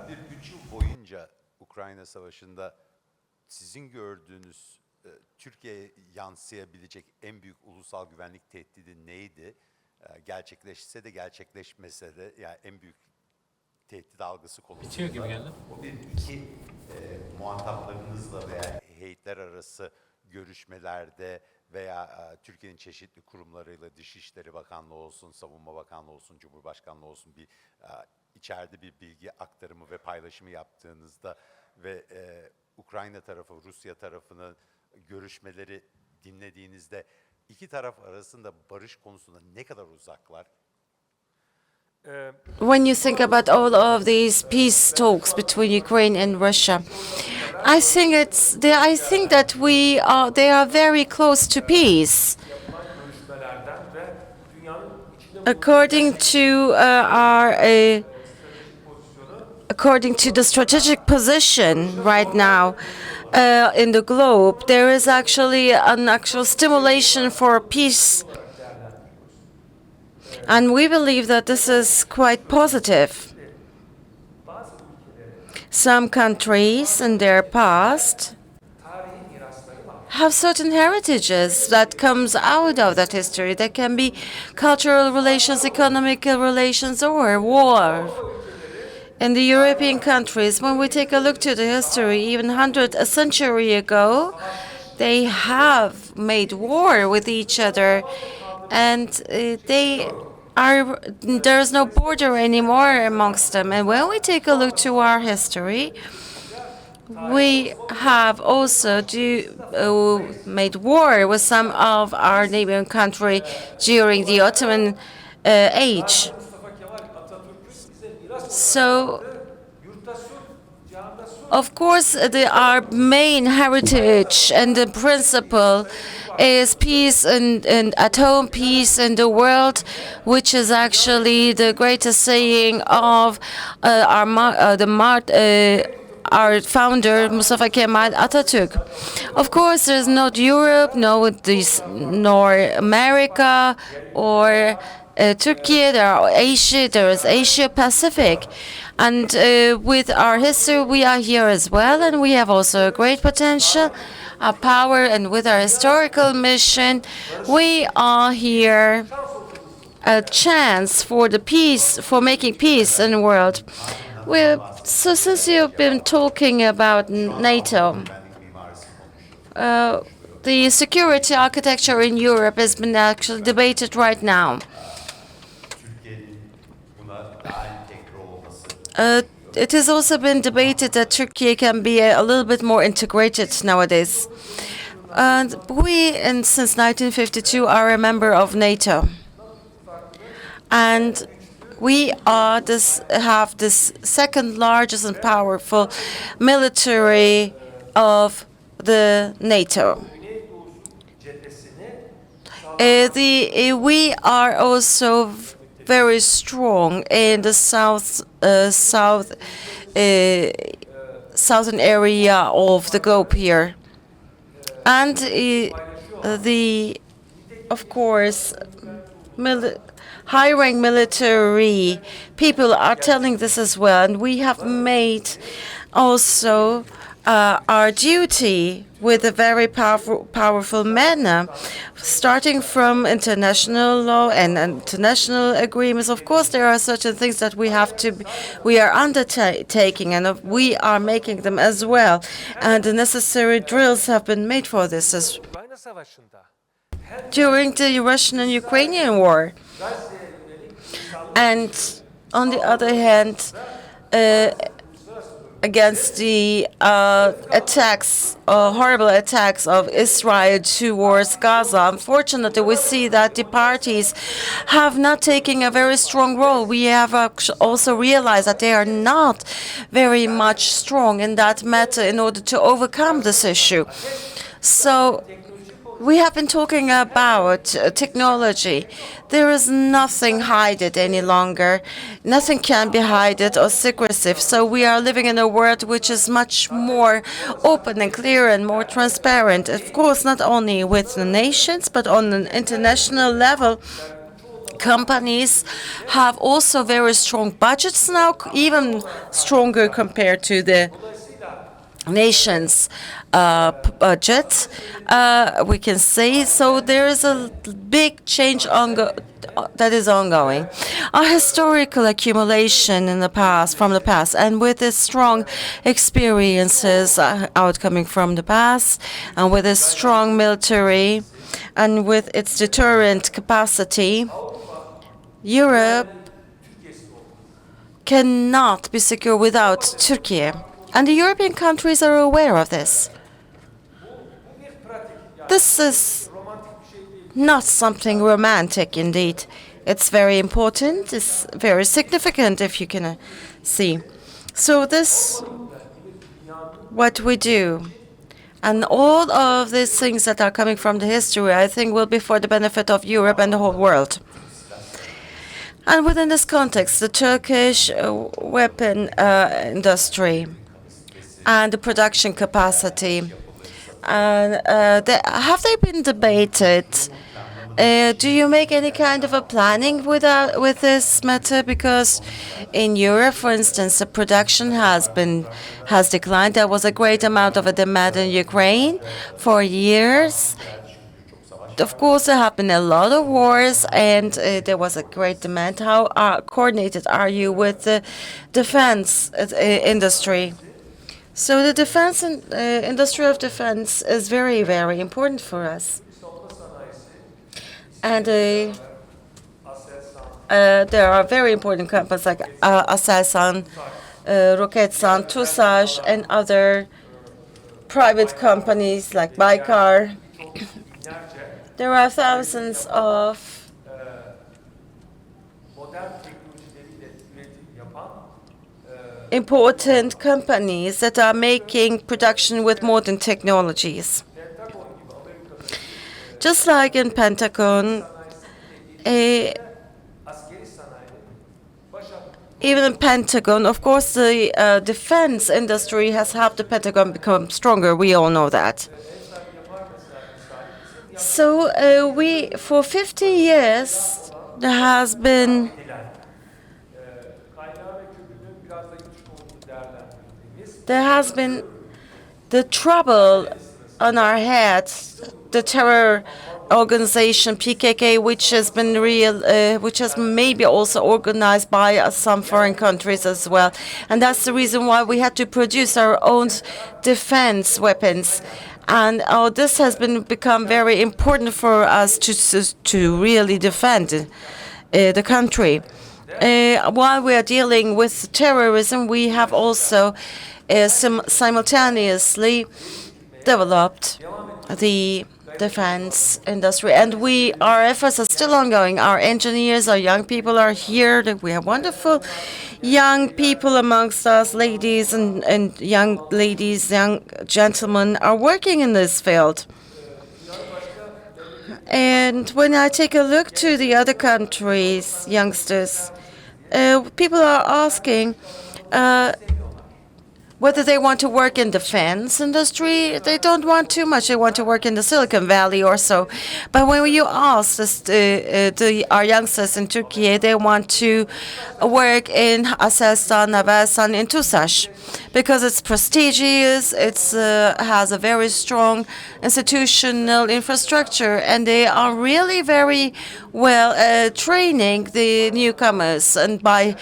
Bir 3 yıl boyunca Ukrayna Savaşı'nda sizin gördüğünüz Türkiye'ye yansıyabilecek en büyük ulusal güvenlik tehdidi neydi? Gerçekleşse de gerçekleşmese de yani en büyük tehdit algısı konusunda. Bitiyor gibi geldi. O bir iki muhataplarınızla veya heyetler arası görüşmelerde veya Türkiye'nin çeşitli kurumlarıyla Dışişleri Bakanlığı olsun, Savunma Bakanlığı olsun, Cumhurbaşkanlığı olsun bir içeride bir bilgi aktarımı ve paylaşımı yaptığınızda ve Ukrayna tarafı, Rusya tarafının görüşmeleri dinlediğinizde iki taraf arasında barış konusunda ne kadar uzaklar? When you think about all of these peace talks between Ukraine and Russia, I think that they are very close to peace. According to the strategic position right now in the globe, there is actually an actual stimulation for peace. And we believe that this is quite positive. Some countries in their past have certain heritages that comes out of that history. That can be cultural relations, economic relations, or war. In the European countries, when we take a look to the history, even a century ago, they have made war with each other, and there is no border anymore amongst them. And when we take a look to our history, we have also made war with some of our neighboring country during the Ottoman age. So, of course, our main heritage and the principle is peace and at home, peace in the world, which is actually the greatest saying of our founder, Mustafa Kemal Atatürk. Of course, there's not Europe, nor America, or Turkey, there is Asia Pacific. And with our history, we are here as well, and we have also a great potential, a power, and with our historical mission, we are here a chance for the peace, for making peace in the world. So since you've been talking about NATO, the security architecture in Europe has been actually debated right now. It has also been debated that Turkey can be a little bit more integrated nowadays. Since 1952, are a member of NATO. And we have this second largest and powerful military of the NATO. We are also very strong in the southern area of the globe here, and of course, hiring military people are telling this as well, and we have made also our duty with a very powerful manner, starting from international law and international agreements. Of course, there are certain things that we are undertaking, and we are making them as well. And the necessary drills have been made for this as during the Russian and Ukrainian war. And on the other hand, against the horrible attacks of Israel towards Gaza. Unfortunately, we see that the parties have not taken a very strong role. We have also realized that they are not very much strong in that matter in order to overcome this issue. So we have been talking about technology. There is nothing hidden any longer. Nothing can be hidden or secretive. So we are living in a world which is much more open and clear and more transparent. Of course, not only with the nations, but on an international level. Companies have also very strong budgets now, even stronger compared to the nation's budget, we can say. So there is a big change that is ongoing. A historical accumulation from the past, and with its strong experiences outcoming from the past, and with its strong military, and with its deterrent capacity, Europe cannot be secure without Turkey. And the European countries are aware of this. This is not something romantic, indeed. It's very important. It's very significant, if you can see. So this, what we do, and all of these things that are coming from the history, I think will be for the benefit of Europe and the whole world. And within this context, the Turkish weapon industry and the production capacity, have they been debated Do you make any kind of a planning with this matter? Because in Europe, for instance, the production has declined. There was a great amount of a demand in Ukraine for years. Of course, there have been a lot of wars, and there was a great demand. How coordinated are you with the defense industry? So the defense industry of defense is very, very important for us. And there are very important companies like Aselsan, Roketsan, TUSAŞ, and other private companies like Baykar. There are thousands of important companies that are making production with modern technologies. Just like in Pentagon, even in Pentagon, of course, the defense industry has helped the Pentagon become stronger. We all know that. So for 50 years, there has been the trouble on our heads, the terror organization PKK, which has been which has maybe also organized by some foreign countries as well, and that's the reason why we had to produce our own defense weapons. And this has become very important for us to really defend the country. While we are dealing with terrorism, we have also simultaneously developed the defense industry, and our efforts are still ongoing. Our engineers, our young people are here. We have wonderful young people amongst us, ladies and young ladies, young gentlemen are working in this field. And when I take a look to the other countries, youngsters, people are asking whether they want to work in defense industry. They don't want too much. They want to work in the Silicon Valley or so. But when you ask our youngsters in Turkey, they want to work in Aselsan, Havelsan, in TUSAŞ, because it's prestigious, it has a very strong institutional infrastructure, and they are really very well training the newcomers, and by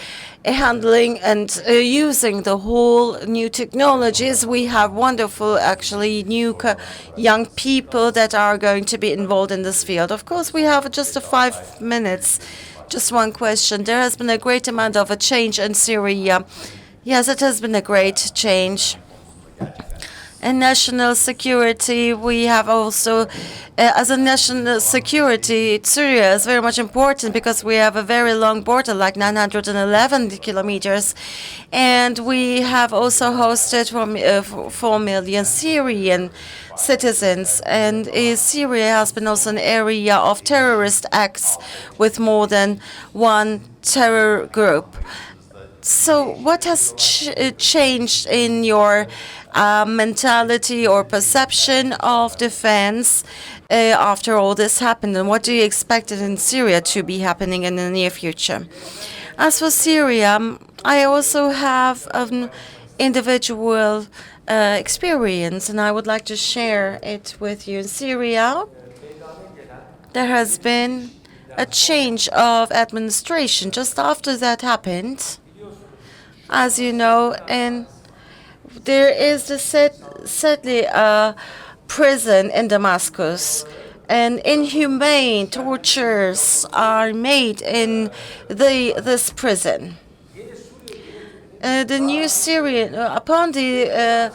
handling and using the whole new technologies, we have wonderful, actually, young people that are going to be involved in this field. Of course, we have just 5 minutes. Just one question. There has been a great amount of a change in Syria. Yes, it has been a great change. And national security, we have also, as a national security, Syria is very much important because we have a very long border, like 911 kilometers. And we have also hosted 4 million Syrian citizens. And Syria has been also an area of terrorist acts with more than one terror group. So what has changed in your mentality or perception of defense after all this happened, and what do you expect in Syria to be happening in the near future? As for Syria, I also have an individual experience, and I would like to share it with you. In Syria, there has been a change of administration just after that happened. As you know, and there is sadly a prison in Damascus, and inhumane tortures are made in this prison. The new Syrian, upon the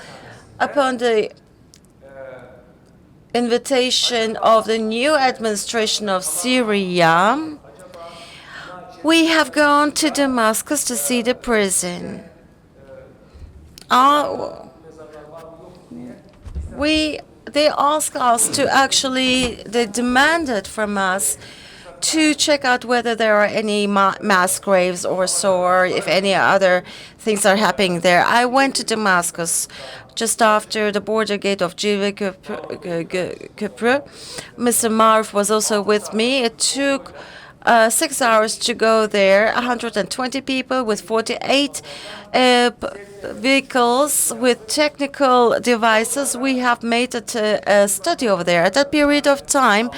invitation of the new administration of Syria, we have gone to Damascus to see the prison. They asked us to they demanded from us to check out whether there are any mass graves or so, or if any other things are happening there. I went to Damascus just after the border gate of Cive Köprü. Mr. Marv was also with me. It took 6 hours to go there, 120 people with 48 vehicles with technical devices. We have made a study over there. At that period of time,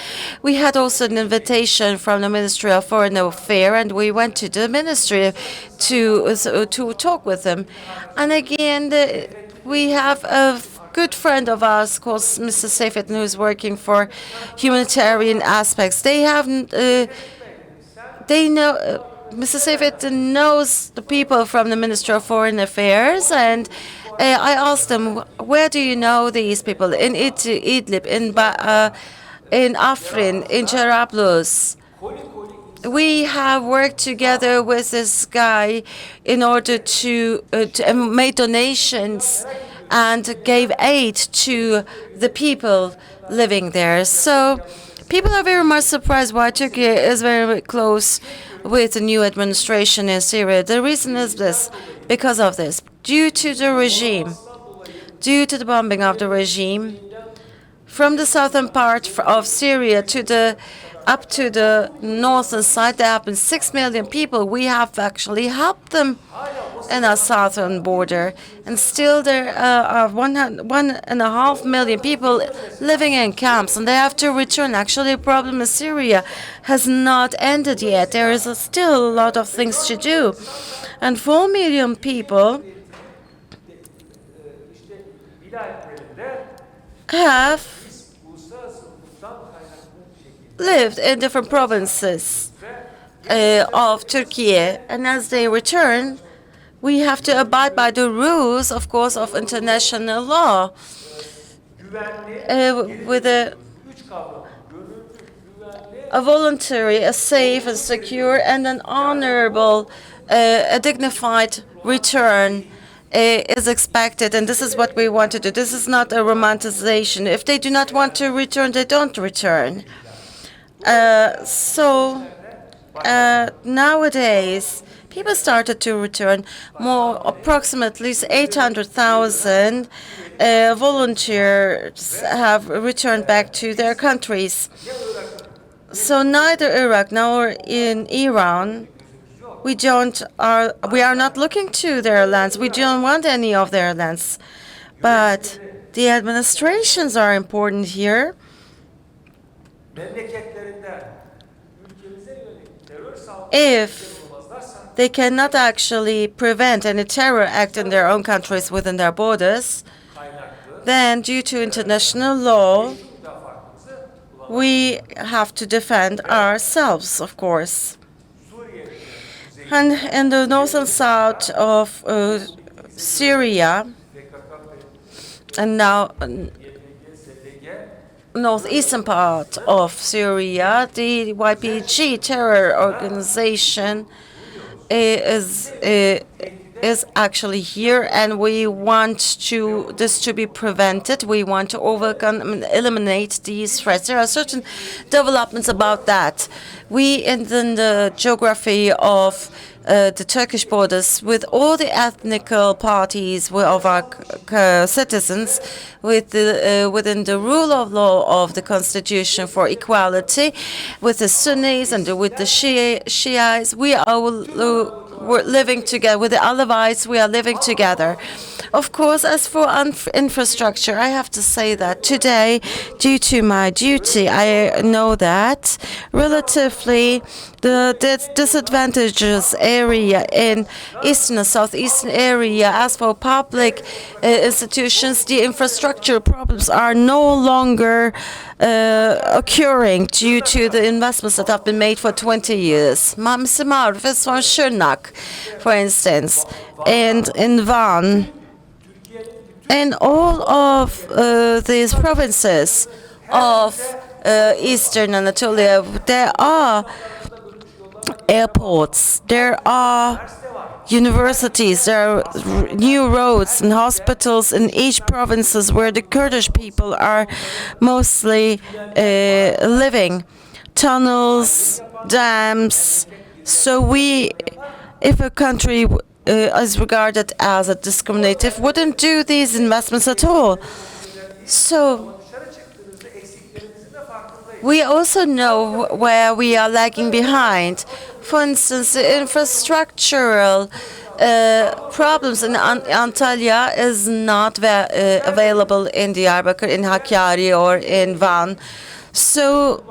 we had also an invitation from the Ministry of Foreign Affairs, and we went to the ministry to talk with them. And again, we have a good friend of ours called Mr. Seyfettin, who is working for humanitarian aspects. They know, Mr. Seyfettin knows the people from the Ministry of Foreign Affairs, and I asked them, where do you know these people? In Idlib, in Afrin, in Jarablus. We have worked together with this guy in order to make donations and gave aid to the people living there. So people are very much surprised why Turkey is very close with the new administration in Syria. The reason is this, because of this, due to the regime, due to the bombing of the regime, from the southern part of Syria up to the northern side, there have been 6 million people. We have actually helped them in our southern border, and still there are 1.5 million people living in camps, and they have to return. Actually, the problem in Syria has not ended yet. There is still a lot of things to do, and 4 million people have lived in different provinces of Turkey, and as they return, we have to abide by the rules, of course, of international law, with a voluntary, a safe, and secure, and an honorable, a dignified return is expected, and this is what we want to do. This is not a romanticization. If they do not want to return, they don't return. Nowadays, people started to return. Approximately 800,000 volunteers have returned back to their countries. So neither Iraq nor in Iran, we are not looking to their lands. We don't want any of their lands. But the administrations are important here. If they cannot actually prevent any terror act in their own countries within their borders, then due to international law, we have to defend ourselves, of course. And in the north and south of Syria, and now northeastern part of Syria, the YPG terror organization is actually here, and we want this to be prevented. We want to overcome and eliminate these threats. There are certain developments about that. We, in the geography of the Turkish borders, with all the ethnical parties of our citizens, within the rule of law of the constitution for equality, with the Sunnis and with the Shiites, we're living together. With the Alawites, we are living together. Of course, as for infrastructure, I have to say that today, due to my duty, I know that relatively the disadvantageous area in eastern and southeastern area, as for public institutions, the infrastructure problems are no longer occurring due to the investments that have been made for 20 years. Mr. Marv is from Şırnak, for instance, and in Van. In all of these provinces of eastern Anatolia, there are airports, there are universities, there are new roads and hospitals in each provinces where the Kurdish people are mostly living. tunnels, dams. So if a country is regarded as a discriminative, wouldn't do these investments at all. So we also know where we are lagging behind. For instance, the infrastructural problems in Antalya is not available in Diyarbakır, in Hakkari, or in Van. So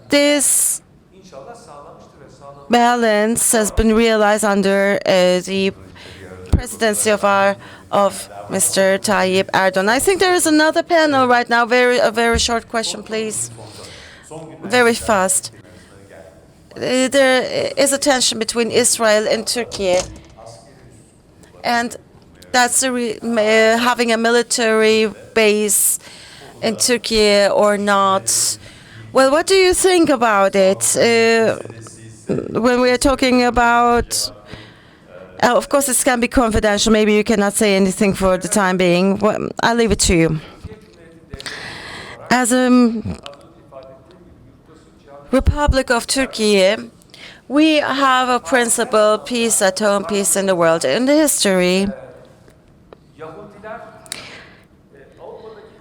this balance has been realized under the presidency of Mr. Tayyip Erdogan. I think there is another panel right now. A very short question, please. Very fast. There is a tension between Israel and Turkey, and that's having a military base in Turkey or not. Well, what do you think about it? When we are talking about, of course, this can be confidential. Maybe you cannot say anything for the time being. Well, I'll leave it to you. As a Republic of Turkey, we have a principle: peace at home, peace in the world. In the history,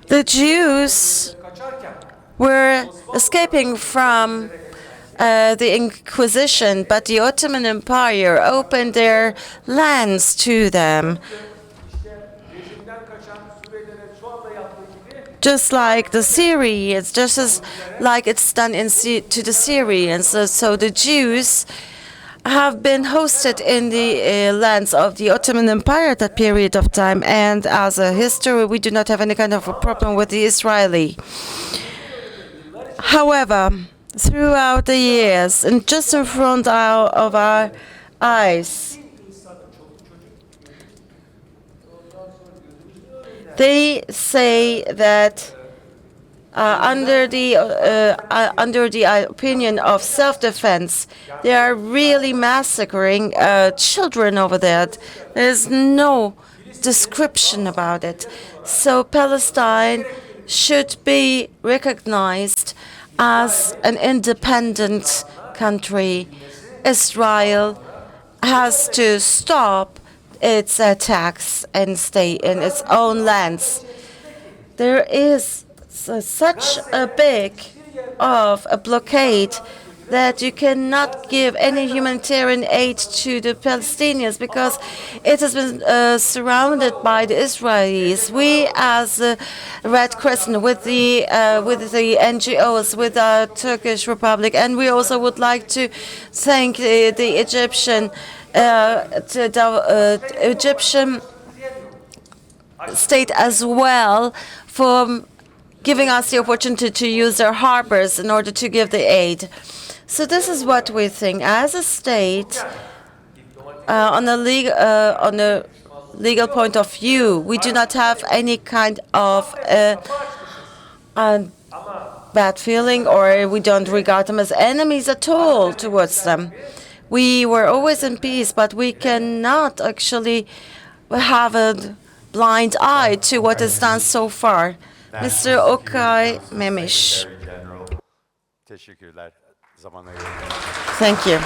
the Jews were escaping from the Inquisition, but the Ottoman Empire opened their lands to them. Just like the Syrians, just as like it's done to the Syrians. So the Jews have been hosted in the lands of the Ottoman Empire at that period of time, and as a history, we do not have any kind of a problem with the Israeli. However, throughout the years, and just in front of our eyes, they say that under the opinion of self-defense, they are really massacring children over there. There's no description about it. So Palestine should be recognized as an independent country. Israel has to stop its attacks and stay in its own lands. There is such a big of a blockade that you cannot give any humanitarian aid to the Palestinians because it has been surrounded by the Israelis. We, as the Red Crescent, with the NGOs, with the Turkish Republic, and we also would like to thank the Egyptian state as well for giving us the opportunity to use their harbors in order to give the aid. So this is what we think. As a state, on a legal point of view, we do not have any kind of bad feeling, or we don't regard them as enemies at all towards them. We were always in peace, but we cannot actually have a blind eye to what is done so far. Mr. Okay Memiş. Teşekkürler. Thank you.